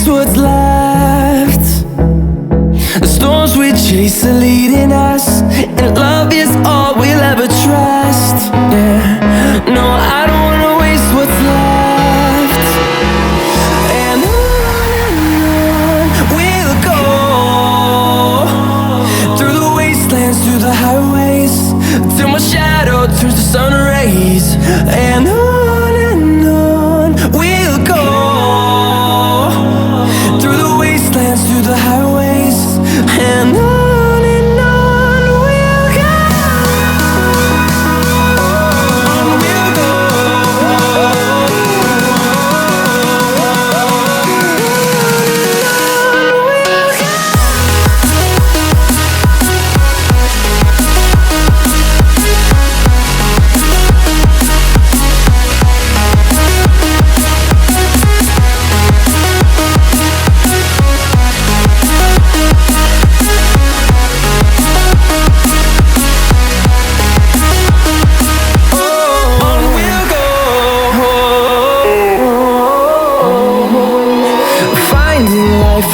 what's left. The storms we chase are leading us, and love is all we'll ever trust. Yeah, no, I don't wanna waste what's left. And on we'll go, through the wastelands, through the highways, till my shadow turns to sun rays. And on we'll go, through the wastelands, through the highways, and on we'll go. On we'll go. Finding life